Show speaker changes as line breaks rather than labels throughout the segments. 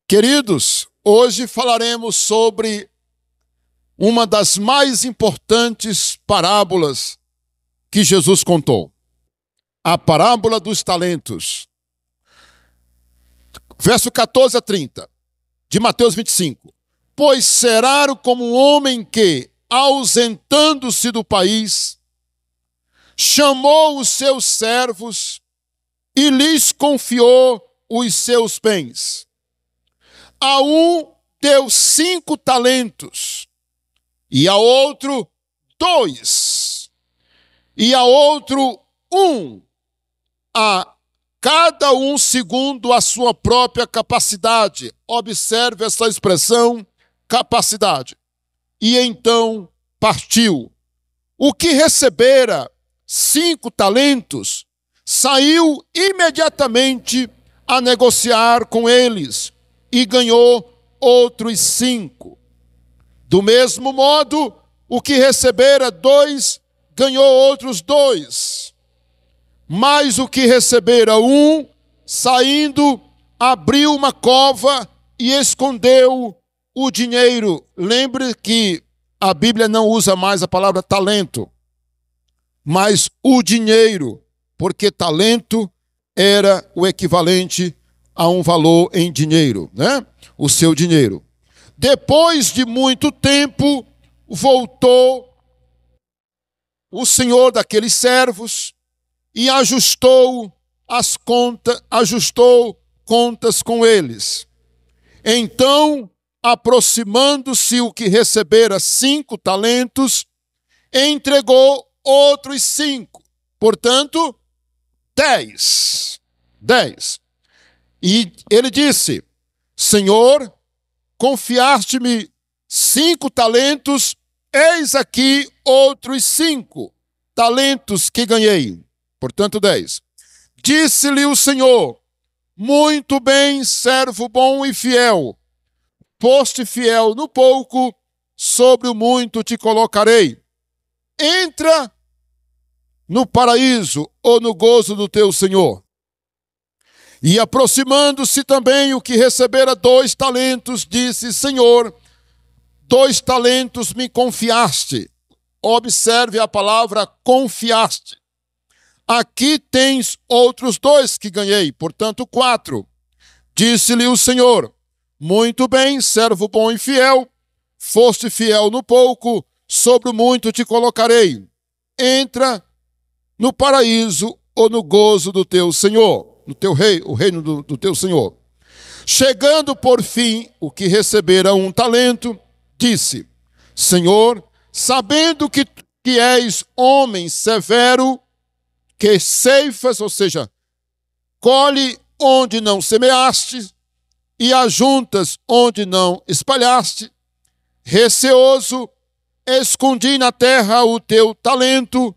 Queridos, hoje falaremos sobre uma das mais importantes parábolas que Jesus contou. A parábola dos talentos. Verso 14 a 30, de Mateus 25. Pois será como um homem que, ausentando-se do país, chamou os seus servos e lhes confiou os seus bens. A um deu 5 talentos, e a outro 2, e a outro 1, a cada um segundo a sua própria capacidade. Observe essa expressão, capacidade. E então partiu. O que recebera 5 talentos, saiu imediatamente a negociar com eles e ganhou outros 5. Do mesmo modo, o que recebera 2, ganhou outros 2. Mas o que recebera 1, saindo, abriu uma cova e escondeu o dinheiro. Lembre que a Bíblia não usa mais a palavra talento, mas o dinheiro, porque talento era o equivalente a um valor em dinheiro, né? O seu dinheiro. Depois de muito tempo, voltou o senhor daqueles servos e ajustou contas com eles. Então, aproximando-se o que recebera 5 talentos, entregou outros 5. Portanto, 10. E ele disse: Senhor, confiaste-me 5 talentos, eis aqui outros 5 talentos que ganhei. Portanto, 10. Disse-lhe o Senhor: muito bem, servo bom e fiel. Foste fiel no pouco, sobre o muito te colocarei. Entra no paraíso ou no gozo do teu Senhor. E aproximando-se também o que recebera 2 talentos, disse: Senhor, 2 talentos me confiaste. Observe a palavra confiaste. Aqui tens outros 2 que ganhei, portanto 4. Disse-lhe o Senhor: muito bem, servo bom e fiel. Foste fiel no pouco, sobre o muito te colocarei. Entra no paraíso ou no gozo do teu Senhor, no teu rei, o reino do teu Senhor. Chegando por fim o que recebera 1 talento, disse: Senhor, sabendo que és homem severo, que ceifas, ou seja, colhe onde não semeaste e ajuntas onde não espalhaste, receoso, escondi na terra o teu talento,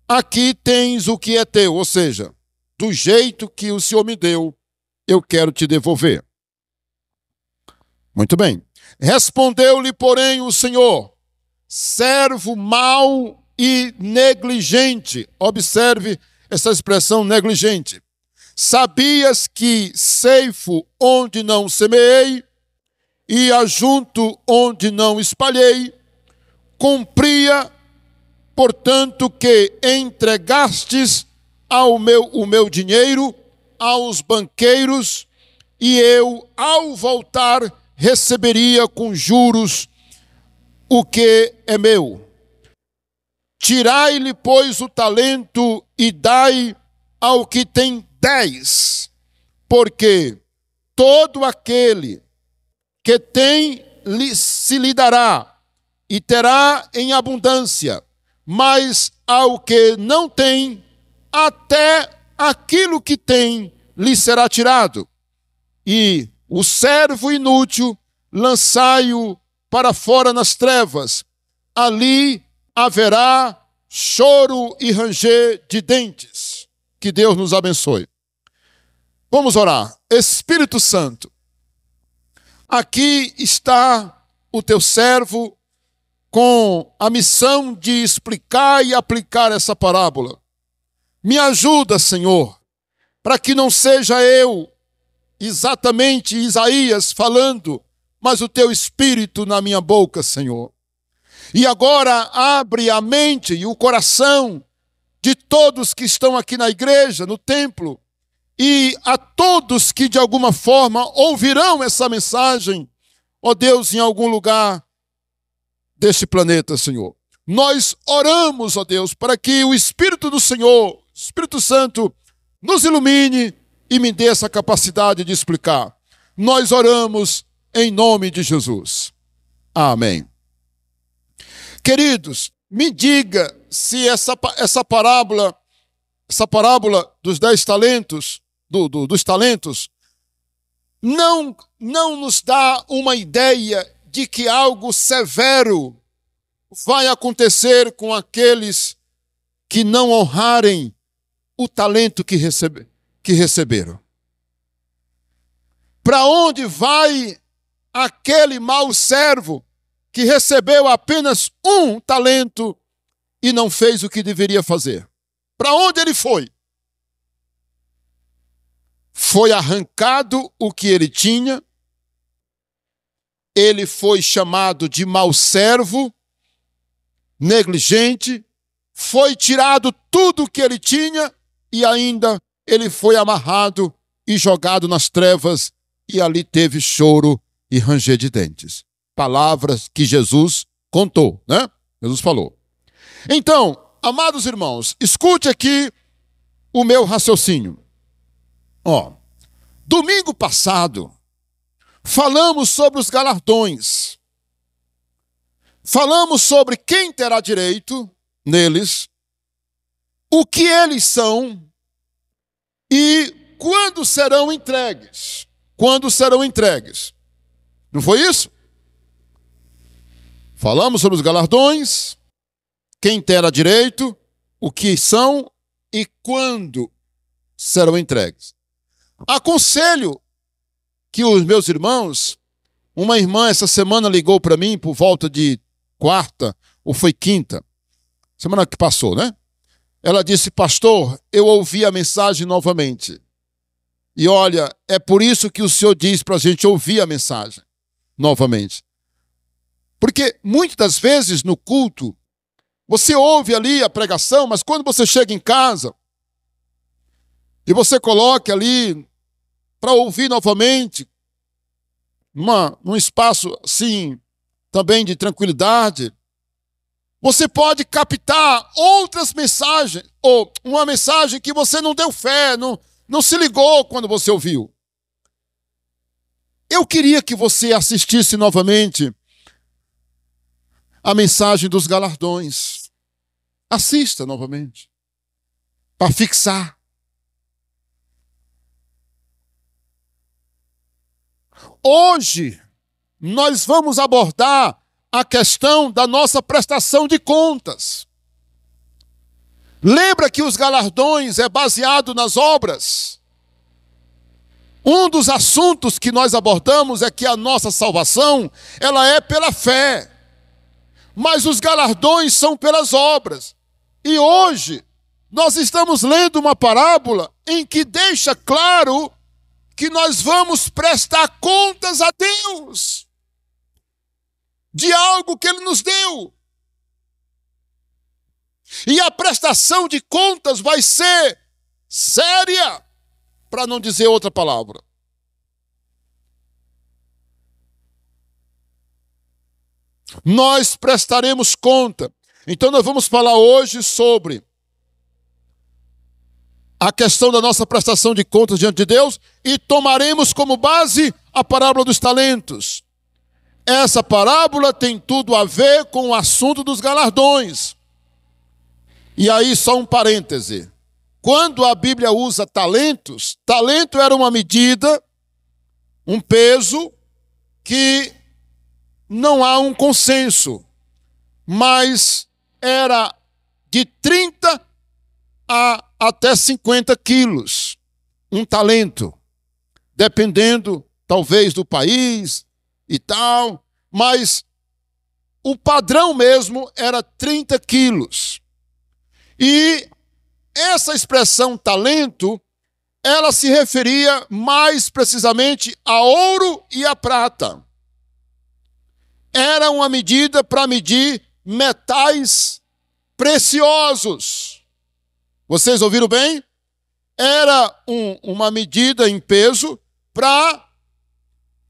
aqui tens o que é teu, ou seja, do jeito que o Senhor me deu, eu quero te devolver. Muito bem. Respondeu-lhe, porém, o Senhor: servo mau e negligente. Observe essa expressão negligente. Sabias que ceifo onde não semeei e ajunto onde não espalhei? Cumpria, portanto, que entregastes o meu dinheiro aos banqueiros, e eu, ao voltar, receberia com juros o que é meu. Tirai-lhe, pois, o talento e dai ao que tem 10, porque todo aquele que tem se lhe dará e terá em abundância, mas ao que não tem, até aquilo que tem lhe será tirado. E o servo inútil lançai-o para fora nas trevas, ali haverá choro e ranger de dentes. Que Deus nos abençoe. Vamos orar. Espírito Santo, aqui está o teu servo com a missão de explicar e aplicar essa parábola. Me ajuda, Senhor, para que não seja eu exatamente Isaías falando, mas o teu espírito na minha boca, Senhor. E agora abre a mente e o coração de todos que estão aqui na igreja, no templo, e a todos que de alguma forma ouvirão essa mensagem, ó Deus, em algum lugar deste planeta, Senhor. Nós oramos, ó Deus, para que o Espírito do Senhor, Espírito Santo, nos ilumine e me dê essa capacidade de explicar. Nós oramos em nome de Jesus. Amém. Queridos, me diga se essa parábola dos 10 talentos, dos talentos, não nos dá uma ideia de que algo severo vai acontecer com aqueles que não honrarem o talento que receberam. Para onde vai aquele mau servo que recebeu apenas um talento e não fez o que deveria fazer? Para onde ele foi? Foi arrancado o que ele tinha, ele foi chamado de mau servo, negligente, foi tirado tudo o que ele tinha e ainda ele foi amarrado e jogado nas trevas e ali teve choro e ranger de dentes. Palavras que Jesus contou, né? Jesus falou. Então, amados irmãos, escute aqui o meu raciocínio. Domingo passado, falamos sobre os galardões. Falamos sobre quem terá direito neles, o que eles são e quando serão entregues. Quando serão entregues. Não foi isso? Falamos sobre os galardões, quem terá direito, o que são e quando serão entregues. Aconselho que os meus irmãos, uma irmã essa semana ligou para mim por volta de quarta, ou foi quinta, semana que passou, né? Ela disse: pastor, eu ouvi a mensagem novamente. E olha, é por isso que o senhor diz para a gente ouvir a mensagem novamente. Porque muitas das vezes no culto, você ouve ali a pregação, mas quando você chega em casa e você coloca ali para ouvir novamente, num espaço assim, também de tranquilidade, você pode captar outras mensagens, ou uma mensagem que você não deu fé, não se ligou quando você ouviu. Eu queria que você assistisse novamente a mensagem dos galardões. Assista novamente, para fixar. Hoje, nós vamos abordar a questão da nossa prestação de contas. Lembra que os galardões é baseado nas obras? Um dos assuntos que nós abordamos é que a nossa salvação, ela é pela fé. Mas os galardões são pelas obras. E hoje, nós estamos lendo uma parábola em que deixa claro que nós vamos prestar contas a Deus de algo que Ele nos deu. E a prestação de contas vai ser séria, para não dizer outra palavra. Nós prestaremos conta. Então nós vamos falar hoje sobre a questão da nossa prestação de contas diante de Deus e tomaremos como base a parábola dos talentos. Essa parábola tem tudo a ver com o assunto dos galardões. E aí só um parêntese. Quando a Bíblia usa talentos, talento era uma medida, um peso que não há um consenso, mas era de 30 a até 50 quilos, um talento, dependendo talvez do país e tal, mas o padrão mesmo era 30 quilos. E essa expressão talento ela se referia mais precisamente a ouro e a prata. Era uma medida para medir metais preciosos. Vocês ouviram bem? Era uma medida em peso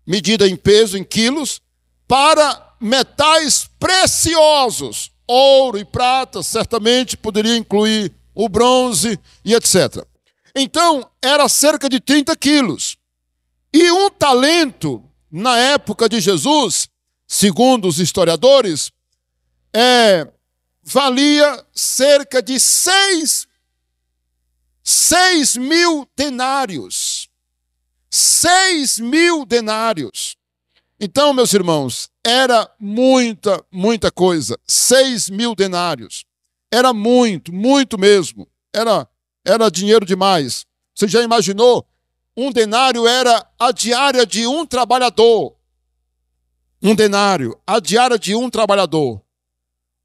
em quilos, para metais preciosos. Ouro e prata, certamente poderia incluir o bronze e etc. Então, era cerca de 30 quilos. E um talento, na época de Jesus, segundo os historiadores, valia cerca de 6 mil denários. 6 mil denários. Então, meus irmãos, era muita coisa. 6 mil denários. Era muito mesmo. Era dinheiro demais. Você já imaginou? Um denário era a diária de um trabalhador. Um denário, a diária de um trabalhador.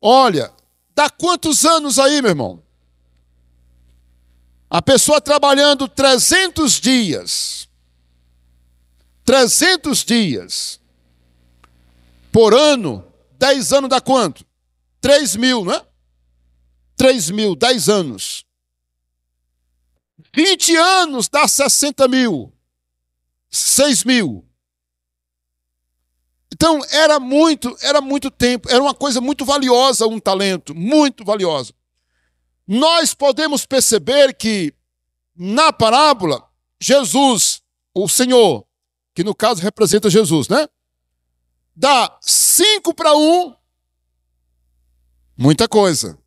Olha, dá quantos anos aí, meu irmão? A pessoa trabalhando 300 dias. 300 dias. Por ano, 10 anos dá quanto? 3 mil, não é? 3 mil, 10 anos. 20 anos dá 60 mil. 6 mil. Então, era muito tempo. Era uma coisa muito valiosa, um talento. Muito valiosa. Nós podemos perceber que, na parábola, Jesus, o Senhor, que no caso representa Jesus, né? Dá 5 para um, muita coisa.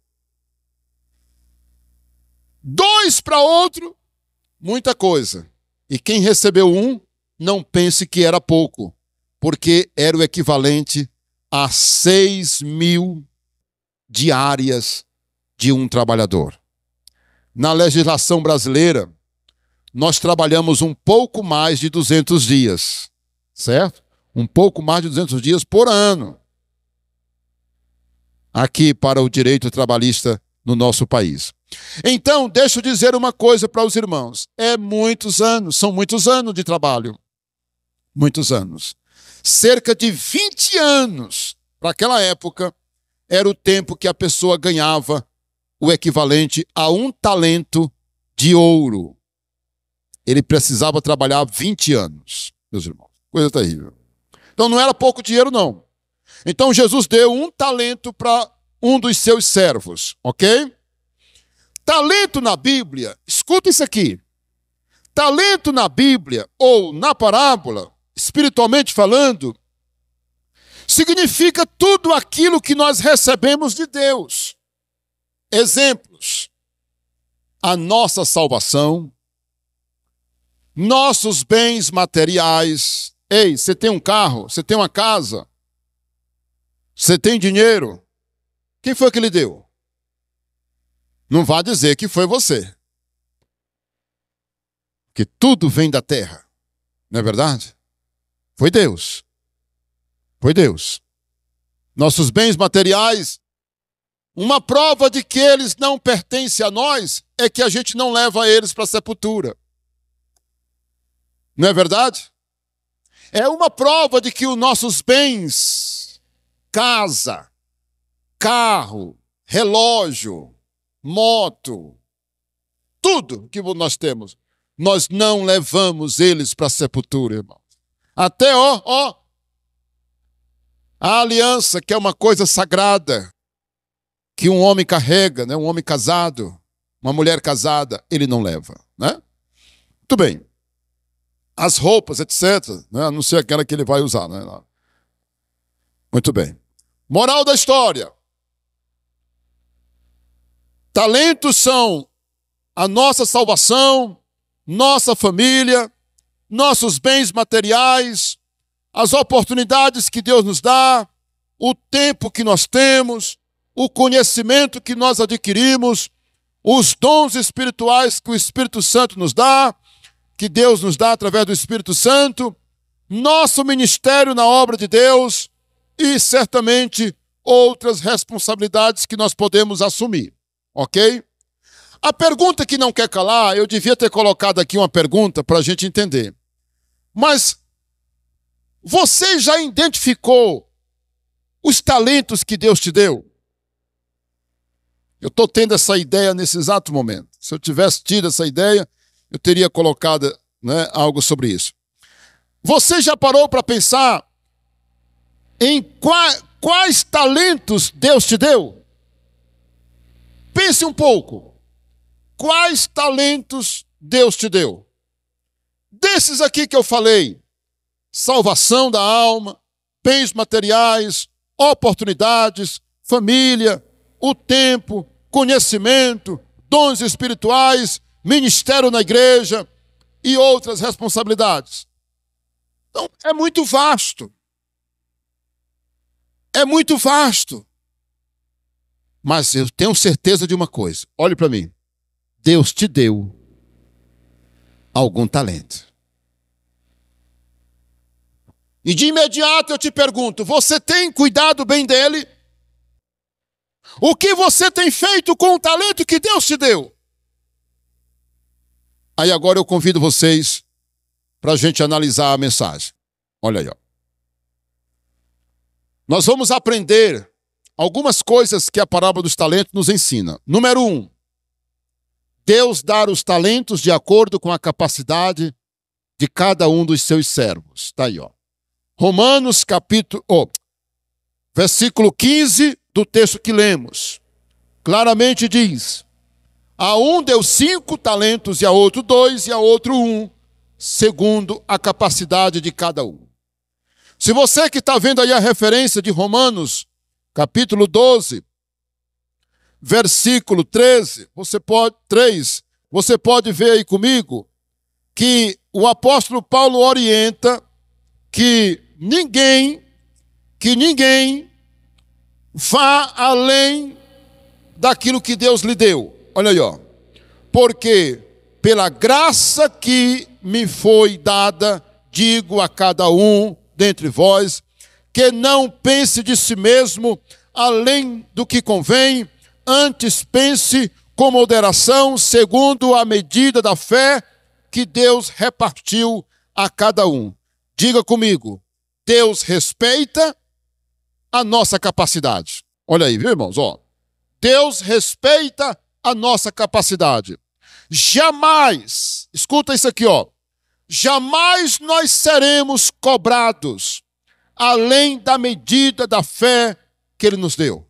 2 para outro, muita coisa. E quem recebeu 1, não pense que era pouco, porque era o equivalente a 6 mil diárias de um trabalhador. Na legislação brasileira, nós trabalhamos um pouco mais de 200 dias, certo? Um pouco mais de 200 dias por ano. Aqui para o direito trabalhista no nosso país. Então, deixa eu dizer uma coisa para os irmãos. São muitos anos de trabalho. Muitos anos. Cerca de 20 anos, para aquela época, era o tempo que a pessoa ganhava o equivalente a um talento de ouro. Ele precisava trabalhar 20 anos, meus irmãos. Coisa terrível. Então não era pouco dinheiro, não. Então Jesus deu um talento para um dos seus servos, ok? Talento na Bíblia, escuta isso aqui. Talento na Bíblia, ou na parábola, espiritualmente falando, significa tudo aquilo que nós recebemos de Deus. Exemplos: a nossa salvação, nossos bens materiais. Ei, você tem um carro, você tem uma casa, você tem dinheiro. Quem foi que lhe deu? Não vá dizer que foi você. Que tudo vem da terra. Não é verdade? Foi Deus. Foi Deus. Nossos bens materiais, uma prova de que eles não pertencem a nós é que a gente não leva eles para a sepultura. Não é verdade? É uma prova de que os nossos bens, casa, carro, relógio, moto, tudo que nós temos, nós não levamos eles para a sepultura, irmão. Até, a aliança, que é uma coisa sagrada, que um homem carrega, né? Um homem casado, uma mulher casada, ele não leva, né? Muito bem. As roupas, etc., né? A não ser aquela que ele vai usar, né? Muito bem. Moral da história. Talentos são a nossa salvação, nossa família, nossos bens materiais, as oportunidades que Deus nos dá, o tempo que nós temos, o conhecimento que nós adquirimos, os dons espirituais que o Espírito Santo nos dá, que Deus nos dá através do Espírito Santo, nosso ministério na obra de Deus e, certamente, outras responsabilidades que nós podemos assumir, ok? A pergunta que não quer calar, eu devia ter colocado aqui uma pergunta para a gente entender. Mas você já identificou os talentos que Deus te deu? Eu estou tendo essa ideia nesse exato momento. Se eu tivesse tido essa ideia, eu teria colocado, né, algo sobre isso. Você já parou para pensar em quais talentos Deus te deu? Pense um pouco. Quais talentos Deus te deu? Desses aqui que eu falei: salvação da alma, bens materiais, oportunidades, família, o tempo, conhecimento, dons espirituais, ministério na igreja e outras responsabilidades. Então, é muito vasto. É muito vasto. Mas eu tenho certeza de uma coisa. Olhe para mim. Deus te deu algum talento. E de imediato eu te pergunto, você tem cuidado bem dele? O que você tem feito com o talento que Deus te deu? Aí agora eu convido vocês para a gente analisar a mensagem. Olha aí, ó. Nós vamos aprender algumas coisas que a parábola dos talentos nos ensina. Número 1, Deus dá os talentos de acordo com a capacidade de cada um dos seus servos. Está aí, ó. Romanos versículo 15 do texto que lemos. Claramente diz: a um deu 5 talentos, e a outro 2, e a outro 1, segundo a capacidade de cada um. Se você que está vendo aí a referência de Romanos, capítulo 12, versículo 13, você pode ver aí comigo que o apóstolo Paulo orienta que ninguém vá além daquilo que Deus lhe deu. Olha aí, ó. Porque pela graça que me foi dada, digo a cada um dentre vós, que não pense de si mesmo além do que convém, antes pense com moderação, segundo a medida da fé que Deus repartiu a cada um. Diga comigo: Deus respeita a nossa capacidade. Olha aí, viu, irmãos? Ó, Deus respeita a nossa capacidade. Jamais, escuta isso aqui, ó. Jamais nós seremos cobrados além da medida da fé que Ele nos deu.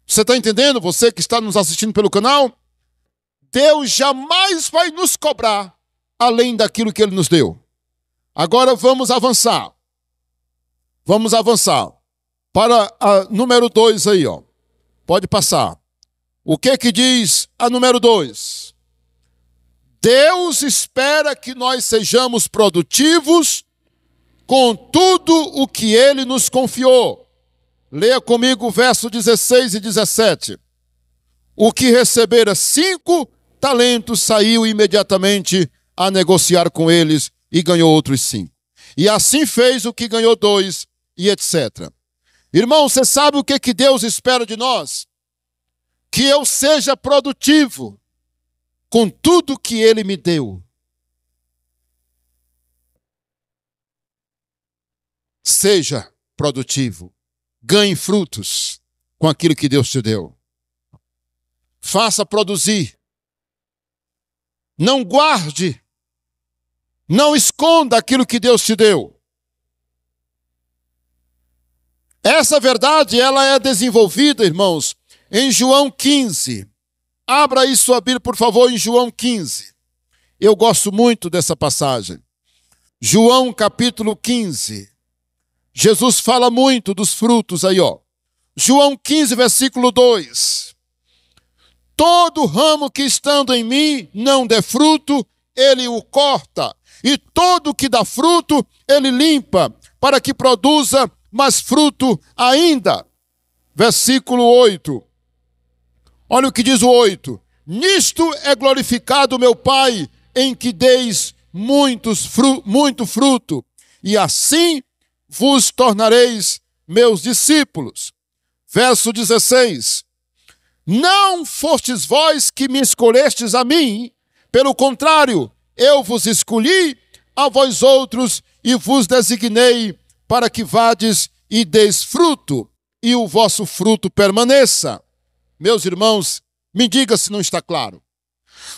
Você está entendendo? Você que está nos assistindo pelo canal? Deus jamais vai nos cobrar além daquilo que Ele nos deu. Agora vamos avançar. Vamos avançar para a número 2 aí, ó. Pode passar. O que diz a número 2? Deus espera que nós sejamos produtivos com tudo o que Ele nos confiou. Leia comigo o verso 16 e 17. O que recebera 5 talentos saiu imediatamente a negociar com eles e ganhou outros 5. E assim fez o que ganhou 2 e etc. Irmão, você sabe o que Deus espera de nós? Que eu seja produtivo com tudo que Ele me deu. Seja produtivo. Ganhe frutos com aquilo que Deus te deu. Faça produzir. Não guarde. Não esconda aquilo que Deus te deu. Essa verdade, ela é desenvolvida, irmãos, em João 15. Abra aí sua Bíblia, por favor, em João 15. Eu gosto muito dessa passagem. João capítulo 15. Jesus fala muito dos frutos aí, ó. João 15, versículo 2. Todo ramo que estando em mim não dê fruto, Ele o corta. E todo que dá fruto, Ele limpa, para que produza mais fruto ainda. Versículo 8. Olha o que diz o 8. Nisto é glorificado meu Pai, em que deis muito fruto, e assim vos tornareis meus discípulos. Verso 16. Não fostes vós que me escolhestes a mim, pelo contrário, eu vos escolhi a vós outros e vos designei para que vades e deis fruto, e o vosso fruto permaneça. Meus irmãos, me diga se não está claro.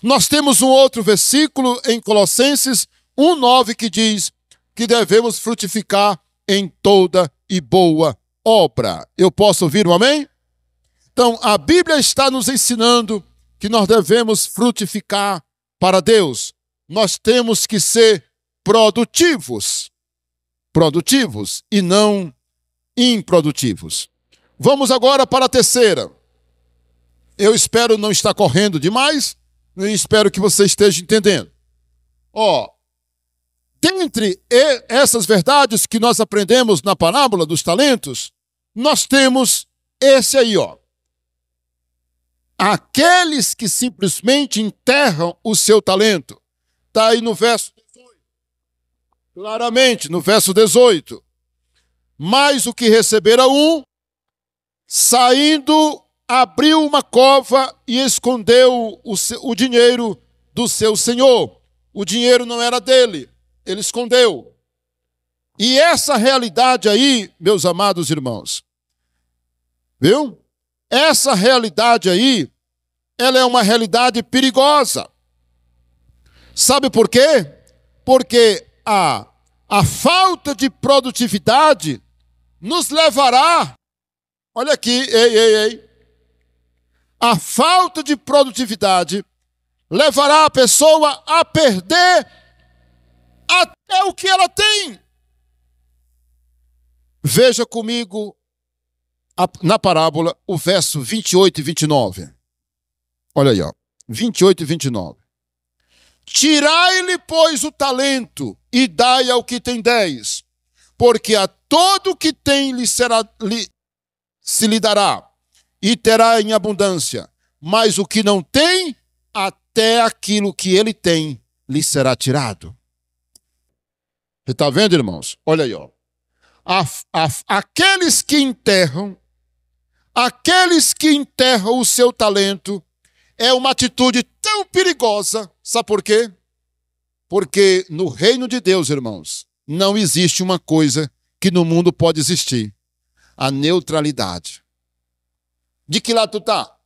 Nós temos um outro versículo em Colossenses 1:9 que diz que devemos frutificar em toda e boa obra. Eu posso ouvir um amém? Então, a Bíblia está nos ensinando que nós devemos frutificar para Deus. Nós temos que ser produtivos e não improdutivos. Vamos agora para a terceira. Eu espero não estar correndo demais, e espero que você esteja entendendo. Dentre essas verdades que nós aprendemos na parábola dos talentos, nós temos esse aí, Aqueles que simplesmente enterram o seu talento. Está aí no verso 18. Claramente, no verso 18. Mas o que recebera um, saindo, abriu uma cova e escondeu o dinheiro do seu senhor. O dinheiro não era dele, ele escondeu. E essa realidade aí, meus amados irmãos, viu? Essa realidade aí, ela é uma realidade perigosa. Sabe por quê? Porque a falta de produtividade nos levará, olha aqui, a falta de produtividade levará a pessoa a perder até o que ela tem. Veja comigo na parábola o verso 28 e 29. Olha aí, 28 e 29. Tirai-lhe, pois, o talento e dai ao que tem 10, porque a todo o que tem se lhe dará, e terá em abundância, mas o que não tem, até aquilo que ele tem lhe será tirado. Você está vendo, irmãos? Olha aí, aqueles que enterram o seu talento, é uma atitude tão perigosa. Sabe por quê? Porque no reino de Deus, irmãos, não existe uma coisa que no mundo pode existir: a neutralidade. De que lado tu tá?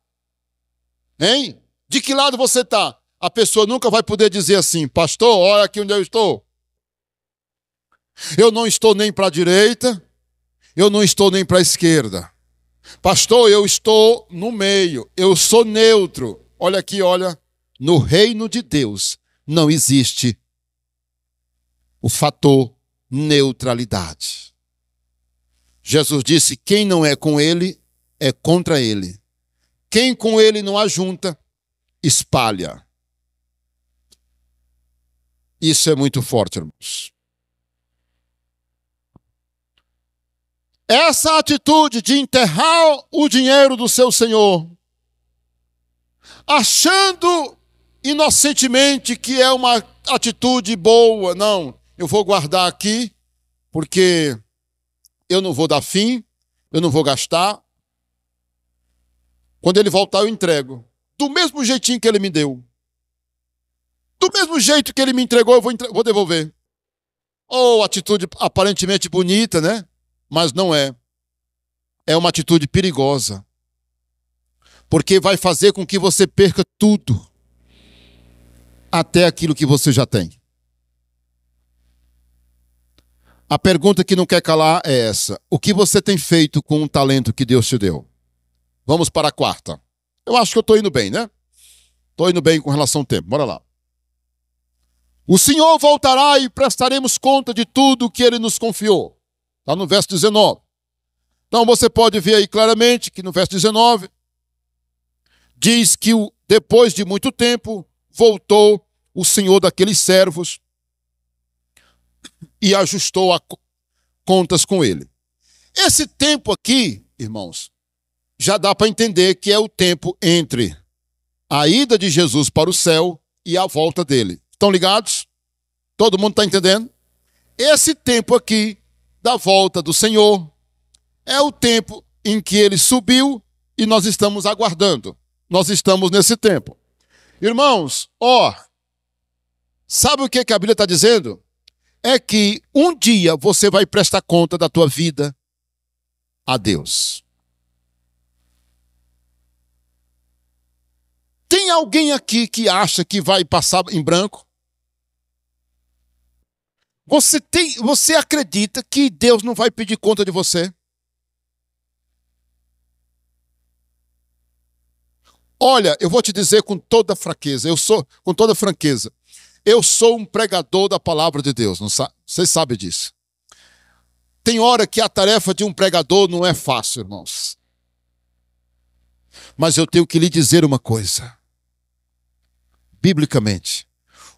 Hein? De que lado você tá? A pessoa nunca vai poder dizer assim: pastor, olha aqui onde eu estou. Eu não estou nem para a direita, eu não estou nem para a esquerda. Pastor, eu estou no meio, eu sou neutro. Olha aqui, olha, no reino de Deus não existe o fator neutralidade. Jesus disse: quem não é com ele, é contra ele. Quem com ele não ajunta, espalha. Isso é muito forte, irmãos. Essa atitude de enterrar o dinheiro do seu senhor, achando inocentemente que é uma atitude boa. Não, eu vou guardar aqui, porque eu não vou dar fim, eu não vou gastar. Quando ele voltar, eu entrego. Do mesmo jeitinho que ele me deu. Do mesmo jeito que ele me entregou, eu vou devolver. Atitude aparentemente bonita, né? Mas não é. É uma atitude perigosa. Porque vai fazer com que você perca tudo. Até aquilo que você já tem. A pergunta que não quer calar é essa: o que você tem feito com o talento que Deus te deu? Vamos para a quarta. Eu acho que eu estou indo bem, né? Estou indo bem com relação ao tempo. Bora lá. O Senhor voltará e prestaremos conta de tudo que Ele nos confiou. Está no verso 19. Então você pode ver aí claramente que no verso 19 diz que depois de muito tempo voltou o Senhor daqueles servos e ajustou contas com ele. Esse tempo aqui, irmãos, já dá para entender que é o tempo entre a ida de Jesus para o céu e a volta dele. Estão ligados? Todo mundo está entendendo? Esse tempo aqui da volta do Senhor é o tempo em que ele subiu e e nós estamos aguardando. Nós estamos nesse tempo. Irmãos, sabe o que a Bíblia está dizendo? É que um dia você vai prestar conta da tua vida a Deus. Tem alguém aqui que acha que vai passar em branco? Você acredita que Deus não vai pedir conta de você? Olha, eu vou te dizer com toda franqueza, eu sou um pregador da palavra de Deus, não sabe? Vocês sabem disso. Tem hora que a tarefa de um pregador não é fácil, irmãos. Mas eu tenho que lhe dizer uma coisa. Biblicamente,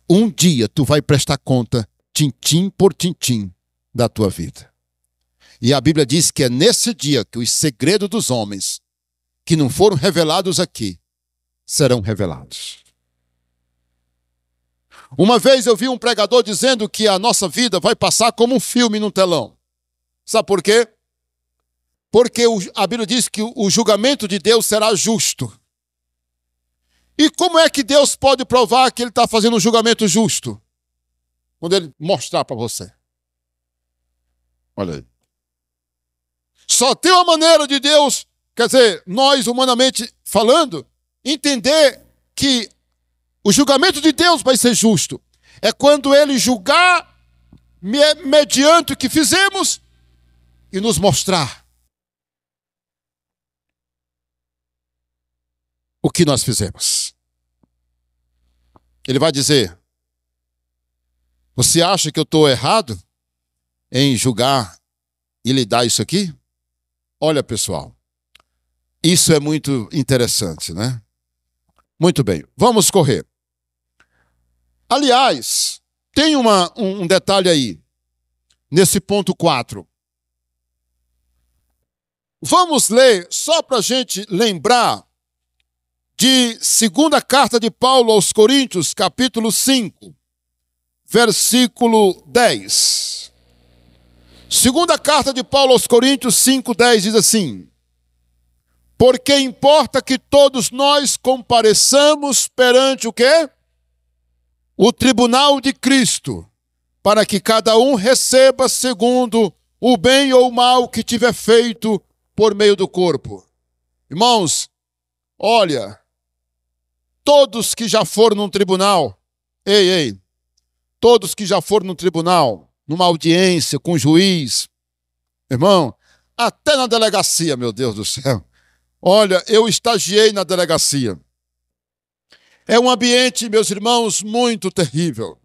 um dia tu vai prestar conta, tintim por tintim, da tua vida. E a Bíblia diz que é nesse dia que os segredos dos homens, que não foram revelados aqui, serão revelados. Uma vez eu vi um pregador dizendo que a nossa vida vai passar como um filme num telão. Sabe por quê? Porque a Bíblia diz que o julgamento de Deus será justo. E como é que Deus pode provar que Ele está fazendo um julgamento justo? Quando Ele mostrar para você. Olha aí. Só tem uma maneira de Deus, quer dizer, nós humanamente falando, entender que o julgamento de Deus vai ser justo. É quando Ele julgar mediante o que fizemos e nos mostrar o que nós fizemos. Ele vai dizer: você acha que eu estou errado em julgar e lhe dar isso aqui? Olha, pessoal, isso é muito interessante, né? Muito bem, vamos correr. Aliás, tem um detalhe aí, nesse ponto 4. Vamos ler, só para a gente lembrar, de segunda carta de Paulo aos Coríntios, capítulo 5, versículo 10. Segunda carta de Paulo aos Coríntios 5:10 diz assim: porque importa que todos nós compareçamos perante o quê? O tribunal de Cristo, para que cada um receba segundo o bem ou o mal que tiver feito por meio do corpo. Irmãos, olha, todos que já foram num tribunal, todos que já foram num tribunal, numa audiência com o juiz, irmão, até na delegacia, meu Deus do céu. Olha, eu estagiei na delegacia. É um ambiente, meus irmãos, muito terrível.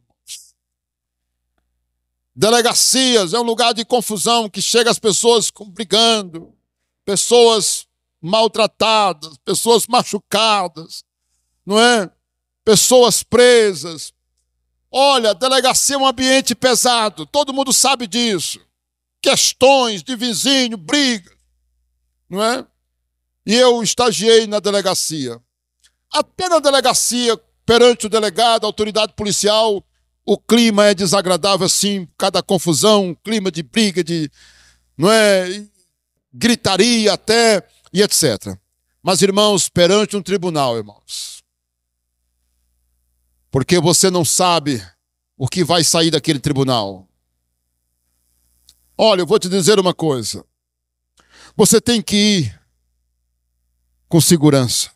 Delegacias é um lugar de confusão que chega as pessoas brigando, pessoas maltratadas, pessoas machucadas, não é? Pessoas presas. Olha, delegacia é um ambiente pesado, todo mundo sabe disso. Questões de vizinho, brigas, não é? E eu estagiei na delegacia. Até na delegacia, perante o delegado, a autoridade policial, o clima é desagradável assim, cada confusão, clima de briga, não é? Gritaria até, e etc. Mas, irmãos, perante um tribunal, irmãos, porque você não sabe o que vai sair daquele tribunal. Olha, eu vou te dizer uma coisa. Você tem que ir com segurança.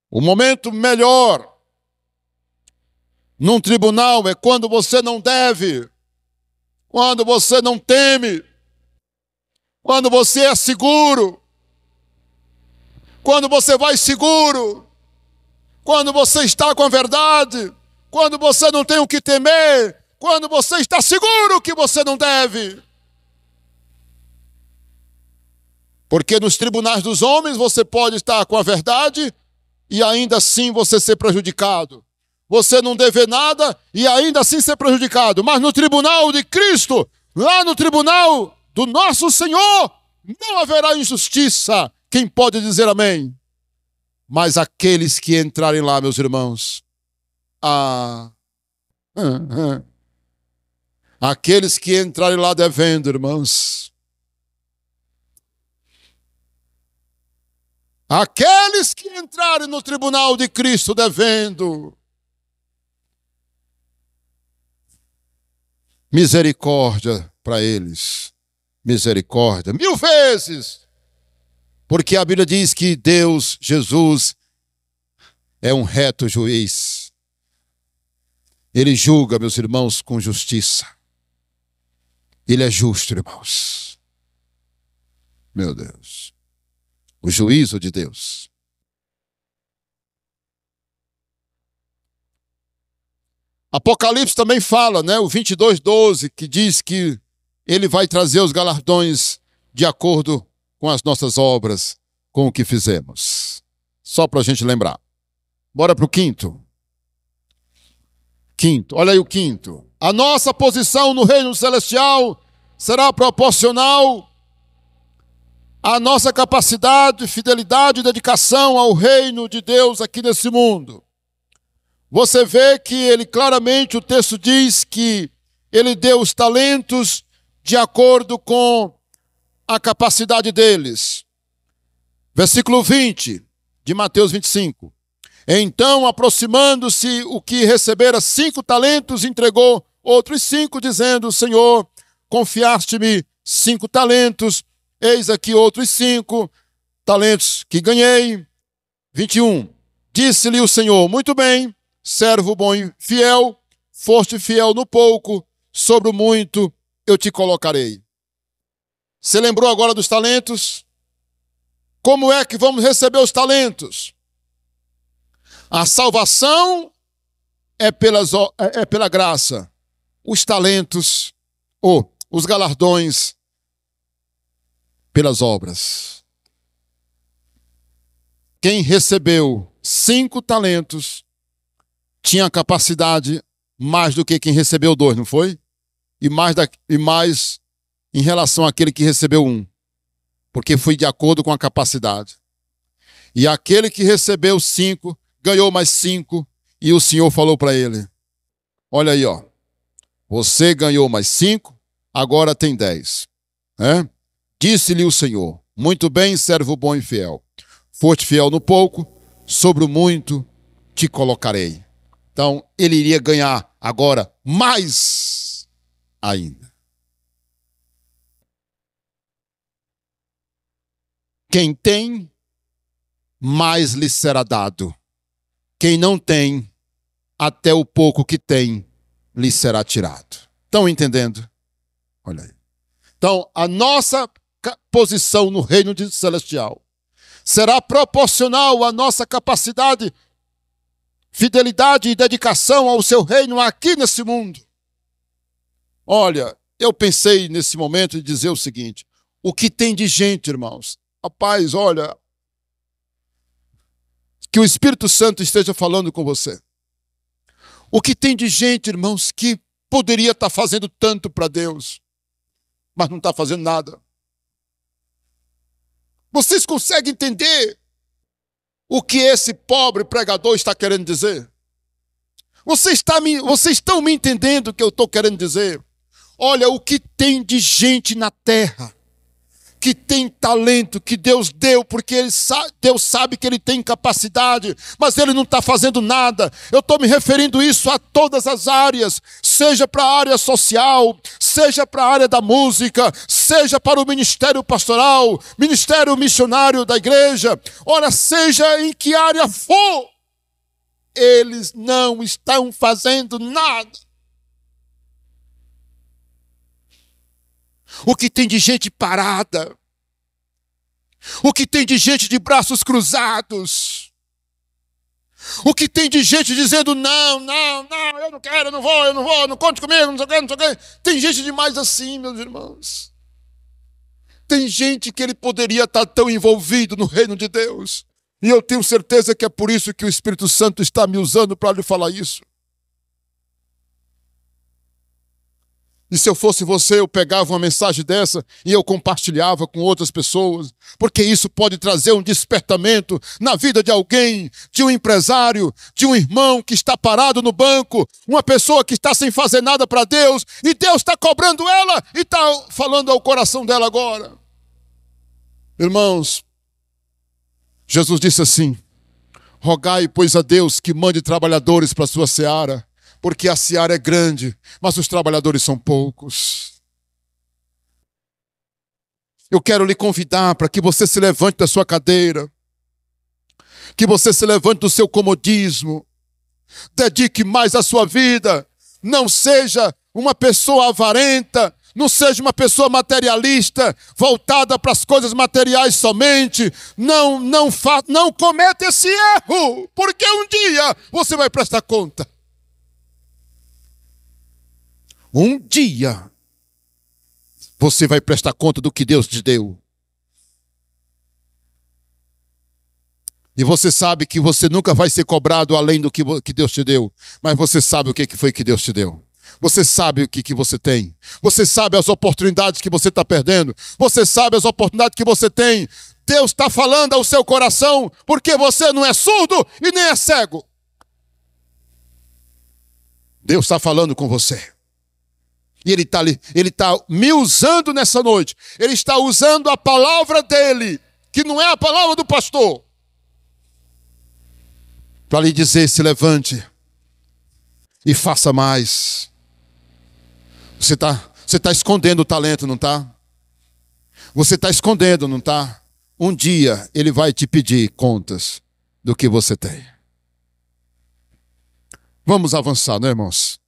O momento melhor num tribunal é quando você não deve, quando você não teme, quando você é seguro, quando você vai seguro, quando você está com a verdade, quando você não tem o que temer, quando você está seguro que você não deve. Porque nos tribunais dos homens você pode estar com a verdade e ainda assim você ser prejudicado. Você não dever nada e ainda assim ser prejudicado. Mas no tribunal de Cristo, lá no tribunal do nosso Senhor, não haverá injustiça. Quem pode dizer amém? Mas aqueles que entrarem lá, meus irmãos, aqueles que entrarem lá devendo, irmãos, Aqueles que entrarem no tribunal de Cristo devendo, misericórdia para eles. Misericórdia 1000 vezes. Porque a Bíblia diz que Deus, Jesus, é um reto juiz. Ele julga, meus irmãos, com justiça. Ele é justo, irmãos. Meu Deus. O juízo de Deus. Apocalipse também fala, né? O 22:12, que diz que ele vai trazer os galardões de acordo com as nossas obras, com o que fizemos. Só para a gente lembrar. Bora para o quinto. Quinto, olha aí o quinto. A nossa posição no reino celestial será proporcional à nossa capacidade, fidelidade e dedicação ao reino de Deus aqui nesse mundo. Você vê que ele claramente, o texto diz que ele deu os talentos de acordo com a capacidade deles. Versículo 20 de Mateus 25. Então, aproximando-se o que recebera 5 talentos, entregou outros 5, dizendo: Senhor, confiaste-me 5 talentos, eis aqui outros 5 talentos que ganhei. 21. Disse-lhe o Senhor: muito bem, servo bom e fiel, foste fiel no pouco, sobre o muito eu te colocarei. Você lembrou agora dos talentos? Como é que vamos receber os talentos? A salvação é pela graça. Os talentos, ou os galardões, pelas obras. Quem recebeu 5 talentos tinha capacidade mais do que quem recebeu 2, não foi? E mais em relação àquele que recebeu 1. Porque foi de acordo com a capacidade. E aquele que recebeu 5 ganhou mais 5, e o Senhor falou para ele: olha aí, ó, você ganhou mais 5, agora tem 10. Disse-lhe o Senhor: muito bem, servo bom e fiel. Foste fiel no pouco, sobre o muito te colocarei. Então, ele iria ganhar agora mais ainda. Quem tem, mais lhe será dado. Quem não tem, até o pouco que tem, lhe será tirado. Estão entendendo? Olha aí. Então, a nossa posição no reino celestial será proporcional à nossa capacidade, fidelidade e dedicação ao seu reino aqui nesse mundo. Olha, eu pensei nesse momento de dizer o seguinte: o que tem de gente, irmãos? Rapaz, olha, que o Espírito Santo esteja falando com você. O que tem de gente, irmãos, que poderia estar fazendo tanto para Deus, mas não está fazendo nada. Vocês conseguem entender o que esse pobre pregador está querendo dizer? Vocês estão me entendendo o que eu estou querendo dizer? Olha, o que tem de gente na terra que tem talento, que Deus deu, porque Deus sabe que ele tem capacidade, mas ele não está fazendo nada. Eu estou me referindo isso a todas as áreas, seja para a área social, seja para a área da música, seja para o ministério pastoral, ministério missionário da igreja. Ora, seja em que área for, eles não estão fazendo nada. O que tem de gente parada, o que tem de gente de braços cruzados, o que tem de gente dizendo não, eu não quero, eu não vou, não conte comigo, não sei o que. Tem gente demais assim, meus irmãos. Tem gente que ele poderia estar tão envolvido no reino de Deus, e eu tenho certeza que é por isso que o Espírito Santo está me usando para lhe falar isso. E se eu fosse você, eu pegava uma mensagem dessa e eu compartilhava com outras pessoas, porque isso pode trazer um despertamento na vida de alguém, de um empresário, de um irmão que está parado no banco, uma pessoa que está sem fazer nada para Deus, e Deus está cobrando ela e está falando ao coração dela agora. Irmãos, Jesus disse assim: rogai, pois, a Deus que mande trabalhadores para a sua seara, porque a seara é grande, mas os trabalhadores são poucos. Eu quero lhe convidar para que você se levante da sua cadeira, que você se levante do seu comodismo, dedique mais a sua vida, não seja uma pessoa avarenta, não seja uma pessoa materialista, voltada para as coisas materiais somente. Não cometa esse erro, porque um dia você vai prestar conta. Um dia você vai prestar conta do que Deus te deu. E você sabe que você nunca vai ser cobrado além do que Deus te deu. Mas você sabe o que foi que Deus te deu. Você sabe o que você tem. Você sabe as oportunidades que você está perdendo. Você sabe as oportunidades que você tem. Deus está falando ao seu coração, porque você não é surdo e nem é cego. Deus está falando com você. E Ele está me usando nessa noite. Ele está usando a palavra dEle, que não é a palavra do pastor, para lhe dizer: se levante e faça mais. Você tá escondendo o talento, não está? Você está escondendo, não está? Um dia Ele vai te pedir contas do que você tem. Vamos avançar, né, irmãos?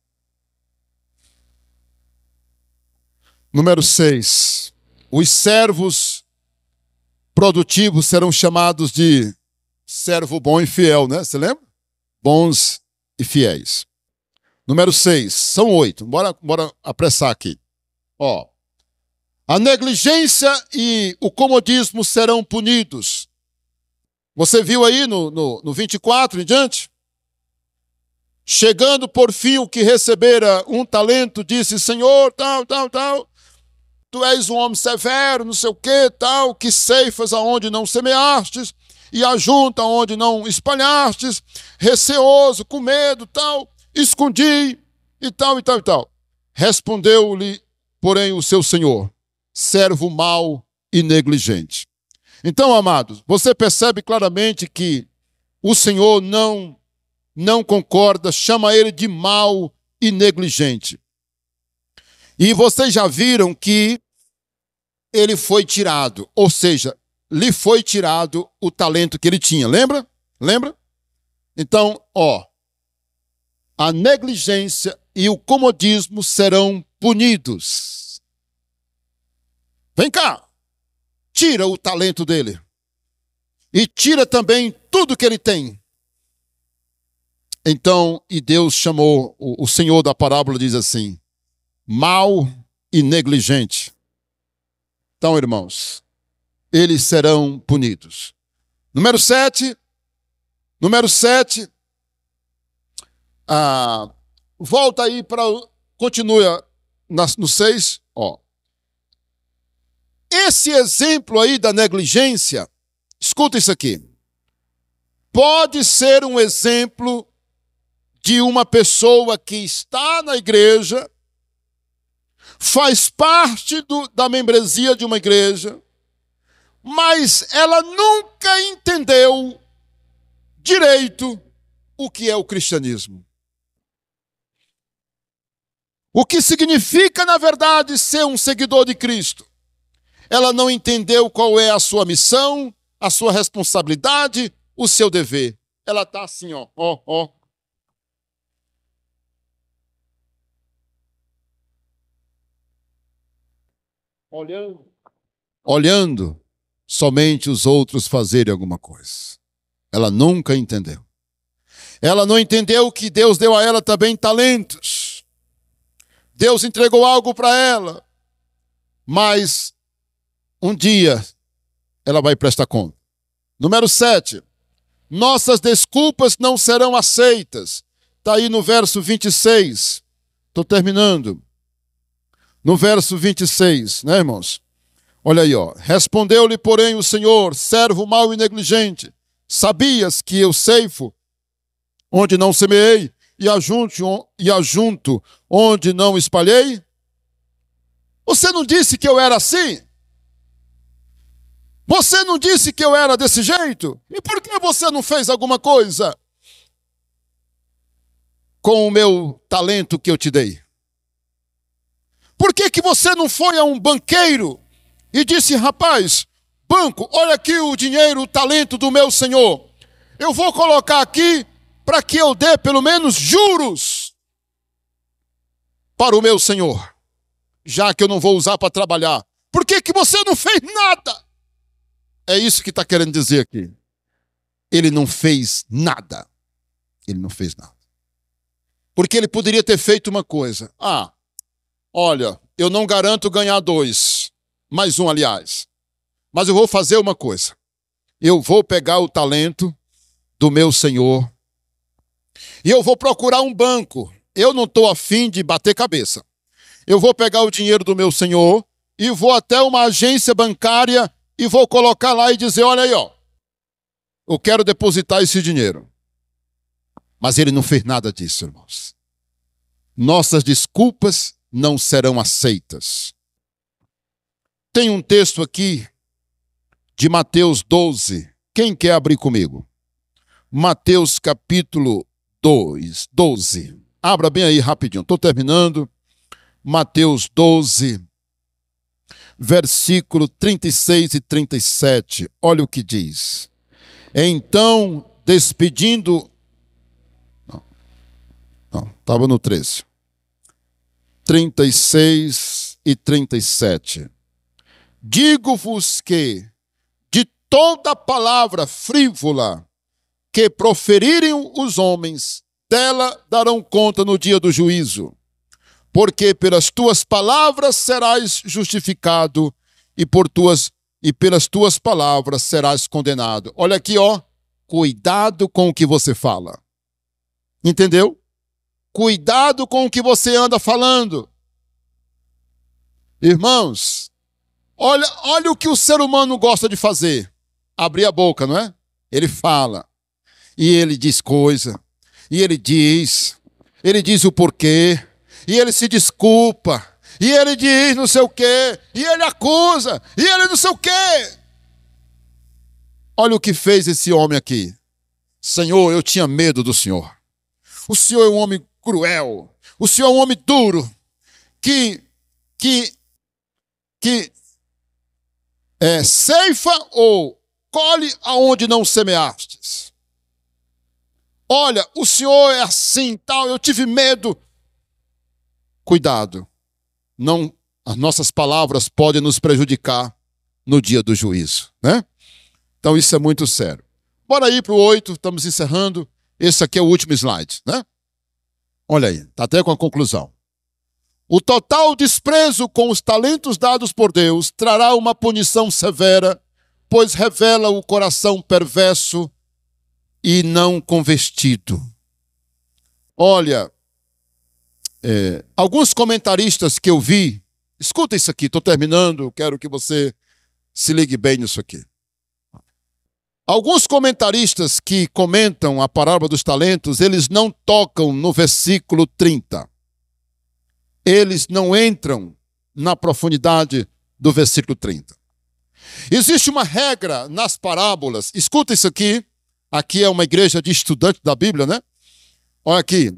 Número 6. Os servos produtivos serão chamados de servo bom e fiel, né? Você lembra? Bons e fiéis. Número 6. São 8. Bora apressar aqui. Ó. A negligência e o comodismo serão punidos. Você viu aí no 24 em diante? Chegando por fim o que recebera um talento, disse: Senhor, tal. Tu és um homem severo, não sei o que, tal, que ceifas aonde não semeastes e ajunta onde não espalhastes, receoso, com medo, tal, escondi e tal. Respondeu-lhe, porém, o seu senhor: servo mau e negligente. Então, amados, você percebe claramente que o Senhor não concorda, chama ele de mau e negligente. E vocês já viram que ele foi tirado, ou seja, lhe foi tirado o talento que ele tinha, lembra? Então, a negligência e o comodismo serão punidos. Vem cá, tira o talento dele e tira também tudo que ele tem. Então, e Deus chamou, o Senhor da parábola diz assim: mau e negligente. Então, irmãos, eles serão punidos. Número 7. Volta aí para... Continua no 6. Esse exemplo aí da negligência, escuta isso aqui. Pode ser um exemplo de uma pessoa que está na igreja, faz parte da membresia de uma igreja, mas ela nunca entendeu direito o que é o cristianismo. O que significa, na verdade, ser um seguidor de Cristo. Ela não entendeu qual é a sua missão, a sua responsabilidade, o seu dever. Ela está assim, olhando somente os outros fazerem alguma coisa. Ela nunca entendeu. Ela não entendeu que Deus deu a ela também talentos. Deus entregou algo para ela. Mas um dia ela vai prestar conta. Número 7. Nossas desculpas não serão aceitas. Está aí no verso 26. Estou terminando. No verso 26, né, irmãos? Olha aí, Respondeu-lhe, porém, o Senhor: servo mau e negligente, sabias que eu ceifo onde não semeei e ajunto onde não espalhei? Você não disse que eu era assim? Você não disse que eu era desse jeito? E por que você não fez alguma coisa com o meu talento que eu te dei? Por que que você não foi a um banqueiro e disse, rapaz, banco, olha aqui o dinheiro, o talento do meu senhor. Eu vou colocar aqui para que eu dê pelo menos juros para o meu senhor, já que eu não vou usar para trabalhar. Por que que você não fez nada? É isso que está querendo dizer aqui. Ele não fez nada. Ele não fez nada. Porque ele poderia ter feito uma coisa. Olha, eu não garanto ganhar 2. Mais 1, aliás. Mas eu vou fazer uma coisa. Eu vou pegar o talento do meu senhor e eu vou procurar um banco. Eu não estou afim de bater cabeça. Eu vou pegar o dinheiro do meu senhor e vou até uma agência bancária e vou colocar lá e dizer, olha aí, ó, eu quero depositar esse dinheiro. Mas ele não fez nada disso, irmãos. Nossas desculpas não serão aceitas. Tem um texto aqui de Mateus 12. Quem quer abrir comigo? Mateus capítulo 12. Abra bem aí rapidinho, estou terminando. Mateus 12, versículo 36 e 37. Olha o que diz. Então, despedindo... Não, estava no 13. 36 e 37. Digo-vos que, de toda palavra frívola que proferirem os homens, dela darão conta no dia do juízo. Porque pelas tuas palavras serás justificado e pelas tuas palavras serás condenado. Olha aqui, ó. Cuidado com o que você fala. Entendeu? Cuidado com o que você anda falando. Irmãos, olha o que o ser humano gosta de fazer. Abrir a boca, não é? Ele fala. E ele diz coisa. E ele diz o porquê. E ele se desculpa. E ele diz não sei o quê. E ele acusa. E ele não sei o quê. Olha o que fez esse homem aqui. Senhor, eu tinha medo do Senhor. O Senhor é um homem cruel. O Senhor é um homem duro. Que ceifa ou colhe aonde não semeastes. Olha, o Senhor é assim, tal, eu tive medo. Cuidado. Não, as nossas palavras podem nos prejudicar no dia do juízo, né? Então isso é muito sério. Bora ir para o 8, estamos encerrando. Esse aqui é o último slide, né? Olha aí, está até com a conclusão. O total desprezo com os talentos dados por Deus trará uma punição severa, pois revela o coração perverso e não convertido. Olha, alguns comentaristas que eu vi, escuta isso aqui, estou terminando, quero que você se ligue bem nisso aqui. Alguns comentaristas que comentam a parábola dos talentos, eles não tocam no versículo 30. Eles não entram na profundidade do versículo 30. Existe uma regra nas parábolas, escuta isso aqui, aqui é uma igreja de estudantes da Bíblia, né? Olha aqui,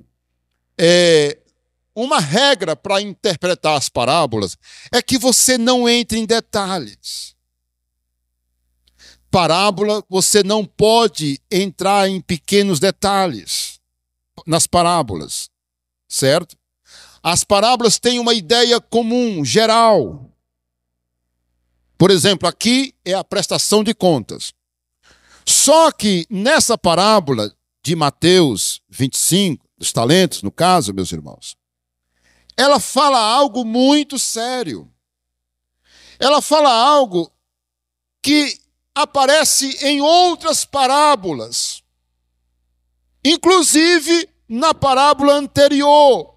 uma regra para interpretar as parábolas é que você não entre em detalhes. Parábola, você não pode entrar em pequenos detalhes nas parábolas, certo? As parábolas têm uma ideia comum, geral. Por exemplo, aqui é a prestação de contas. Só que nessa parábola de Mateus 25, dos talentos, no caso, meus irmãos, ela fala algo muito sério. Ela fala algo que aparece em outras parábolas. Inclusive na parábola anterior,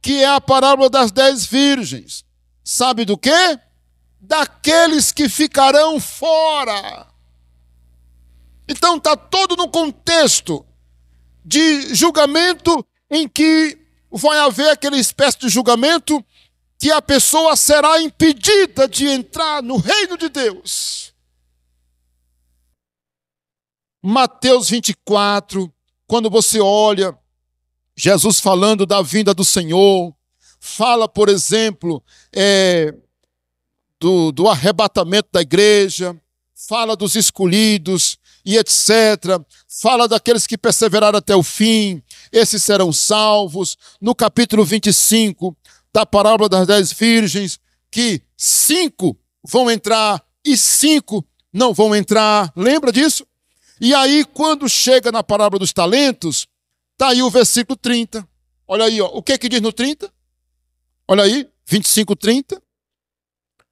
que é a parábola das 10 virgens. Sabe do quê? Daqueles que ficarão fora. Então está todo no contexto de julgamento em que vai haver aquela espécie de julgamento que a pessoa será impedida de entrar no reino de Deus. Mateus 24, quando você olha Jesus falando da vinda do Senhor, fala, por exemplo, do arrebatamento da igreja, fala dos escolhidos e etc. Fala daqueles que perseveraram até o fim, esses serão salvos. No capítulo 25 da parábola das 10 virgens, que 5 vão entrar e 5 não vão entrar. Lembra disso? E aí, quando chega na parábola dos talentos, está aí o versículo 30. Olha aí, ó. O que diz no 30? Olha aí, 25, 30.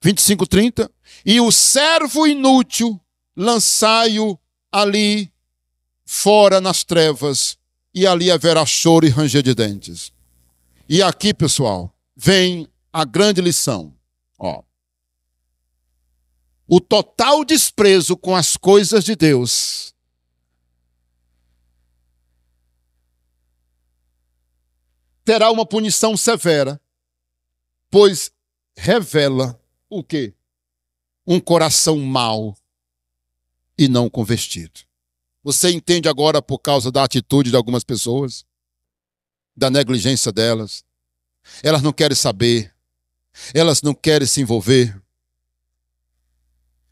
25, 30. E o servo inútil, lançai-o ali fora nas trevas, e ali haverá choro e ranger de dentes. E aqui, pessoal, vem a grande lição. Ó. O total desprezo com as coisas de Deus terá uma punição severa, pois revela o quê? Um coração mau e não convertido. Você entende agora por causa da atitude de algumas pessoas, da negligência delas? Elas não querem saber, elas não querem se envolver.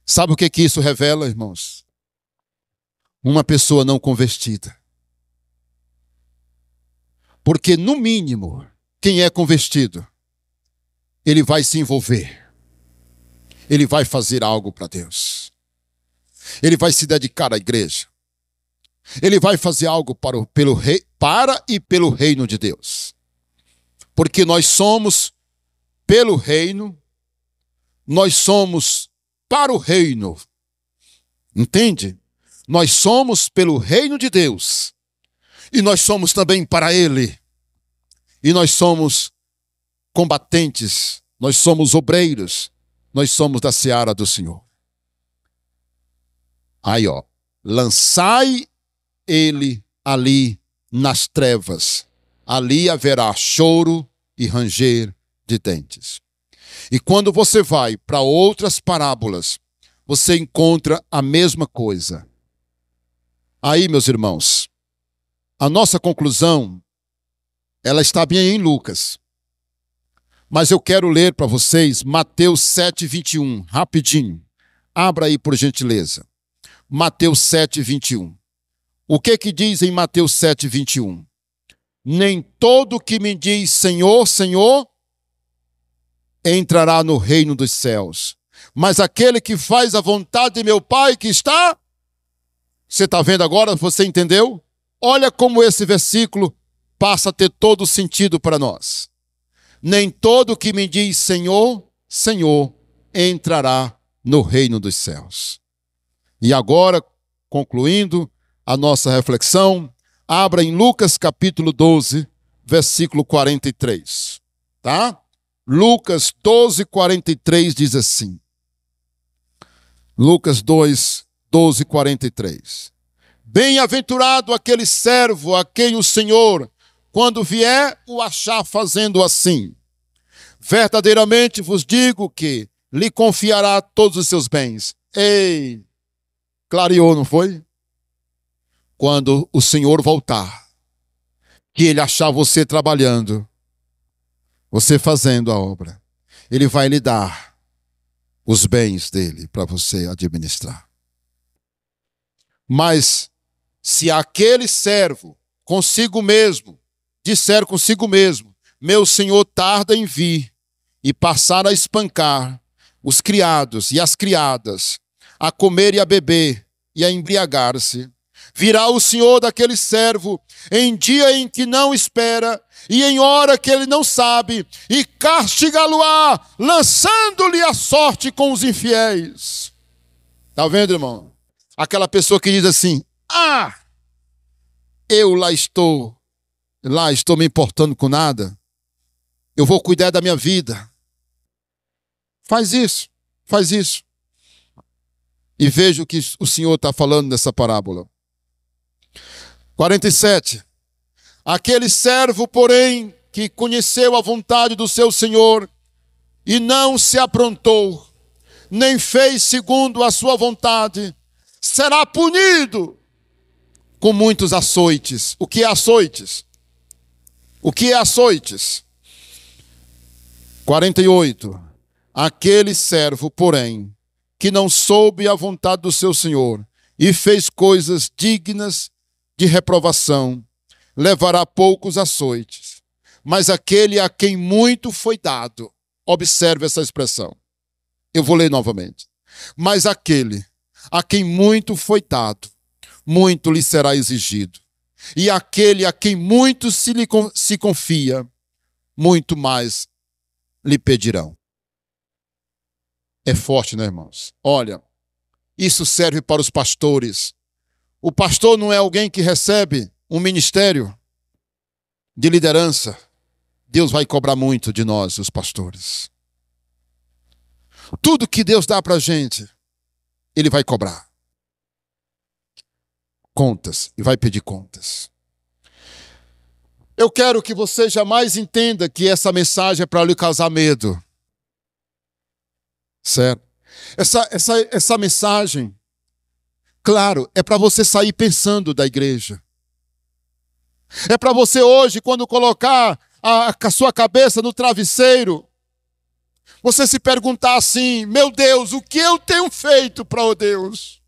Sabe o que isso revela, irmãos? Uma pessoa não convertida. Porque, no mínimo, quem é convertido, ele vai se envolver. Ele vai fazer algo para Deus. Ele vai se dedicar à igreja. Ele vai fazer algo para e pelo reino de Deus. Porque nós somos pelo reino, nós somos para o reino. Entende? Nós somos pelo reino de Deus. E nós somos também para Ele. E nós somos combatentes, nós somos obreiros, nós somos da seara do Senhor. Aí, ó, lançai ele ali nas trevas, ali haverá choro e ranger de dentes. E quando você vai para outras parábolas, você encontra a mesma coisa. Aí, meus irmãos, a nossa conclusão, ela está bem em Lucas. Mas eu quero ler para vocês Mateus 7, 21, rapidinho. Abra aí, por gentileza. Mateus 7, 21. O que diz em Mateus 7, 21? Nem todo que me diz Senhor, Senhor, entrará no reino dos céus, mas aquele que faz a vontade de meu Pai que está... Você está vendo agora? Você entendeu? Olha como esse versículo passa a ter todo sentido para nós. Nem todo que me diz Senhor, Senhor, entrará no reino dos céus. E agora, concluindo a nossa reflexão, abra em Lucas capítulo 12, versículo 43. Tá? Lucas 12, 43 diz assim. Lucas 2, 12, 43. Bem-aventurado aquele servo a quem o Senhor, quando vier, o achar fazendo assim. Verdadeiramente vos digo que lhe confiará todos os seus bens. Ei, clareou, não foi? Quando o Senhor voltar, que ele achar você trabalhando, você fazendo a obra, ele vai lhe dar os bens dele para você administrar. Mas se aquele servo consigo mesmo disser consigo mesmo, meu senhor tarda em vir, e passar a espancar os criados e as criadas, a comer e a beber e a embriagar-se, virá o senhor daquele servo em dia em que não espera e em hora que ele não sabe, e castigá-lo-á, lançando-lhe a sorte com os infiéis. Está vendo, irmão? Aquela pessoa que diz assim, eu lá estou me importando com nada, eu vou cuidar da minha vida. Faz isso. E veja o que o Senhor está falando nessa parábola. 47. Aquele servo, porém, que conheceu a vontade do seu Senhor e não se aprontou, nem fez segundo a sua vontade, será punido com muitos açoites. O que é açoites? O que é açoites? 48. Aquele servo, porém, que não soube a vontade do seu senhor e fez coisas dignas de reprovação, levará poucos açoites. Mas aquele a quem muito foi dado, observe essa expressão. Eu vou ler novamente. Mas aquele a quem muito foi dado, muito lhe será exigido. E aquele a quem muito se confia, muito mais lhe pedirão. É forte, né, irmãos? Olha, isso serve para os pastores. O pastor não é alguém que recebe um ministério de liderança. Deus vai cobrar muito de nós, os pastores. Tudo que Deus dá para a gente, Ele vai cobrar contas e vai pedir contas. Eu quero que você jamais entenda que essa mensagem é para lhe causar medo. Certo? Essa mensagem, claro, é para você sair pensando da igreja. É para você hoje, quando colocar a sua cabeça no travesseiro, você se perguntar assim: meu Deus, o que eu tenho feito para o Deus?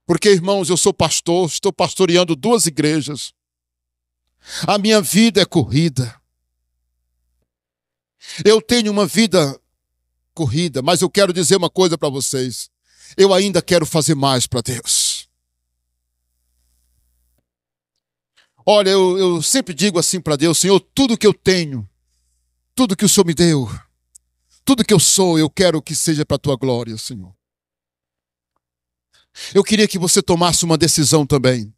Porque, irmãos, eu sou pastor, estou pastoreando 2 igrejas. A minha vida é corrida. Eu tenho uma vida corrida, mas eu quero dizer uma coisa para vocês. Eu ainda quero fazer mais para Deus. Olha, eu sempre digo assim para Deus: Senhor, tudo que eu tenho, tudo que o Senhor me deu, tudo que eu sou, eu quero que seja para a tua glória, Senhor. Eu queria que você tomasse uma decisão também.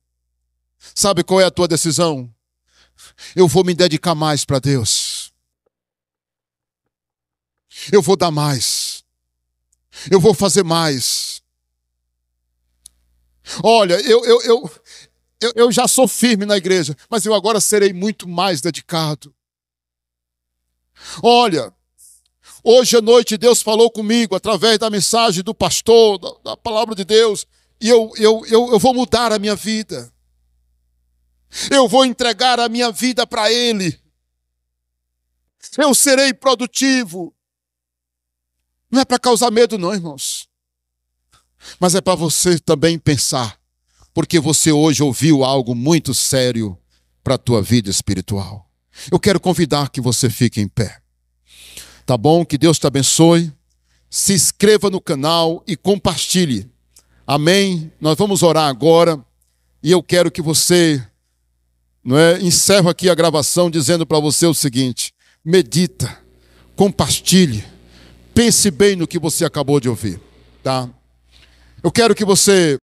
Sabe qual é a tua decisão? Eu vou me dedicar mais para Deus. Eu vou dar mais. Eu vou fazer mais. Olha, eu já sou firme na igreja, mas eu agora serei muito mais dedicado. Olha, hoje à noite Deus falou comigo através da mensagem do pastor, da palavra de Deus, e eu vou mudar a minha vida. Eu vou entregar a minha vida para Ele. Eu serei produtivo. Não é para causar medo não, irmãos. Mas é para você também pensar, porque você hoje ouviu algo muito sério para a tua vida espiritual. Eu quero convidar que você fique em pé. Tá bom? Que Deus te abençoe. Se inscreva no canal e compartilhe. Amém? Nós vamos orar agora. E eu quero que você, encerro aqui a gravação dizendo para você o seguinte: medita, compartilhe, pense bem no que você acabou de ouvir, tá? Eu quero que você